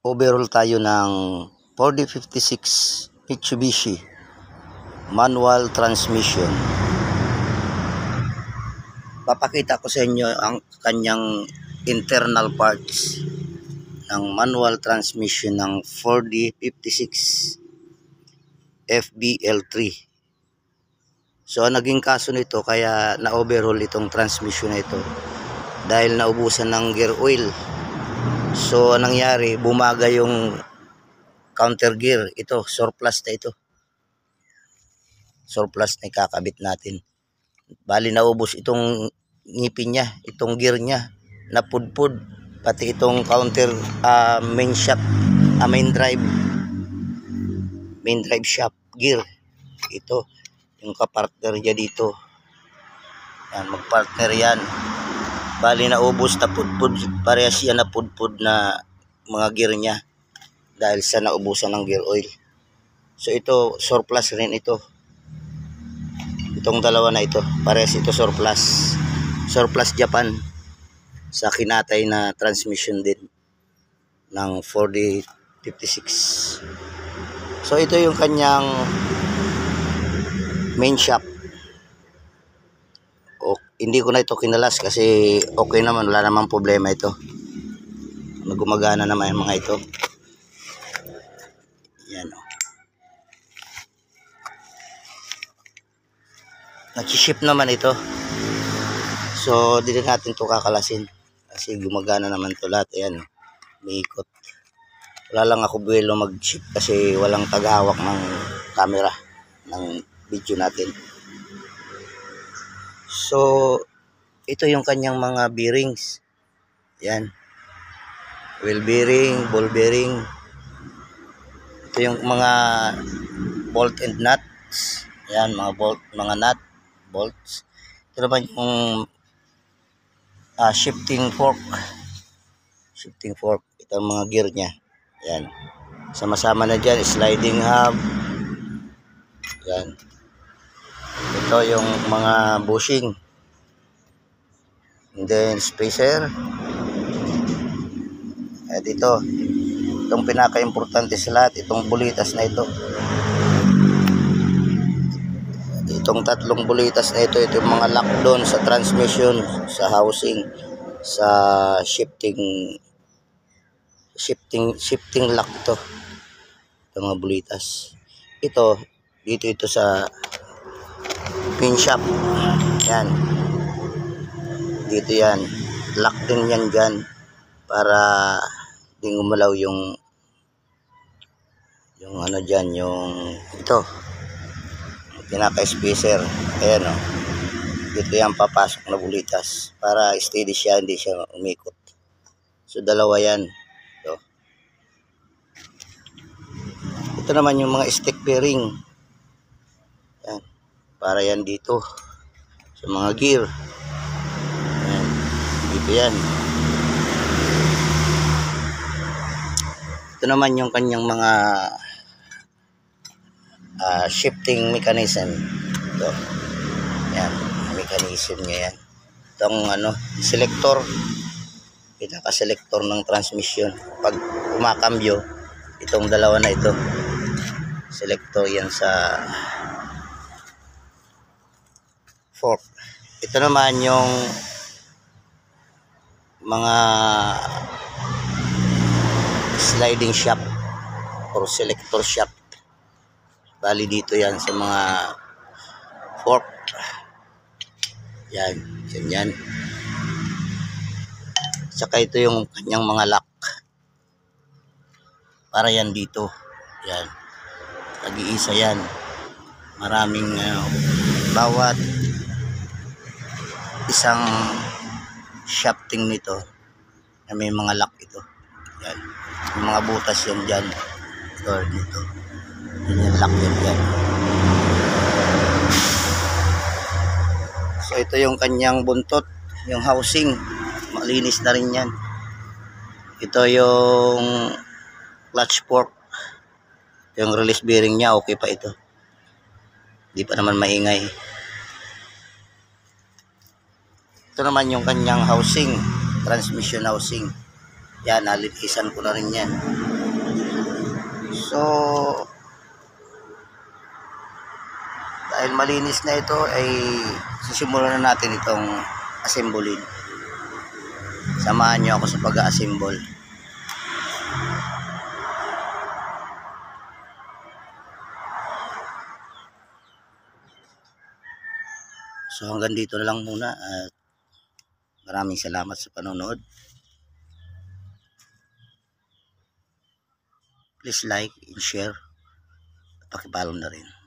Overall tayo ng 4D56 Mitsubishi manual transmission. Papakita ko sa inyo ang kanyang internal parts ng manual transmission ng 4D56 FBL3. So ang naging kaso nito kaya na-overhaul itong transmission na ito dahil naubusan ng gear oil. So anong nangyari, bumaga yung counter gear. Ito, surplus na ito. Surplus na ikakabit natin. Bali naubos itong ngipin niya, itong gear niya, napudpud. Pati itong counter main shaft, main drive shaft gear. Ito, yung kapartner niya dito. Yan, magpartner yan. Bali naubos na pudpud, parehas yan na pudpud na mga gear niya dahil sa naubusan ng gear oil. So ito surplus rin ito. Itong dalawa na ito, parehas ito surplus. Surplus Japan sa kinatay na transmission din ng 4D56. So ito yung kanyang main shaft. Hindi ko na ito kinalas kasi okay naman, wala namang problema ito. Gumagana naman yung mga ito. Yan o. Nag-shift naman ito. So hindi natin ito kakalasin kasi gumagana naman ito lahat. Ayan o. May ikot. Wala lang ako buwelo mag-shift kasi walang tagahawak ng camera ng video natin. So, ito yung kanyang mga bearings. Yan. Wheel bearing, ball bearing. Ito yung mga bolt and nuts. Yan, mga bolt, mga nut, bolts. Ito naman yung shifting fork. Shifting fork. Ito ang mga gear niya. Yan. Sama-sama na dyan, sliding hub. Yan. Ito yung mga bushing. And then spacer. At ito, itong pinaka-importante sa lahat, itong bulitas na ito. Itong tatlong bulitas na ito, ito yung mga lock doon sa transmission, sa housing, sa shifting lock to. Itong mga bulitas. Ito, dito sa pin shaft. Yan. Dito yan. Lock din yan dyan para di gumalaw yung ano dyan, yung ito. Pinaka-spacer. Ayan o. Dito yan papasok na bulitas para steady siya, hindi siya umikot. So dalawa yan. Ito. Ito naman yung mga stick bearing. Yan. Para yan dito sa mga gear. Yan. Dito yan. Ito naman yung kanyang mga shifting mechanism. Ito. Yan. Mechanism niya yan. Itong selector. Pinaka-selector ng transmission. Pag kumakambyo, itong dalawa na ito. Selector yan sa fork. Ito naman yung mga sliding shaft or selector shaft. Bali dito yan sa mga fork. Yan, ganyan. Saka ito yung kanyang mga lock. Para yan dito. Yan. Nag-iisa yan. Maraming bawat isang shafting nito na may mga lock ito. Yan. May mga butas yan dyan. Ito, dito. Yan yung lock yan dyan. So ito yung kanyang buntot. Yung housing. Malinis na rin yan. Ito yung clutch fork. Yung release bearing niya, okay pa ito. Di pa naman maingay. Ito naman yung kanyang housing, transmission housing. Yan, nalinisan ko na rin yan. So, dahil malinis na ito, ay sisimulan na natin itong assemblein. Samahan nyo ako sa pag-assemble. So hanggang dito na lang muna at maraming salamat sa panonood. Please like and share at pakipollow na rin.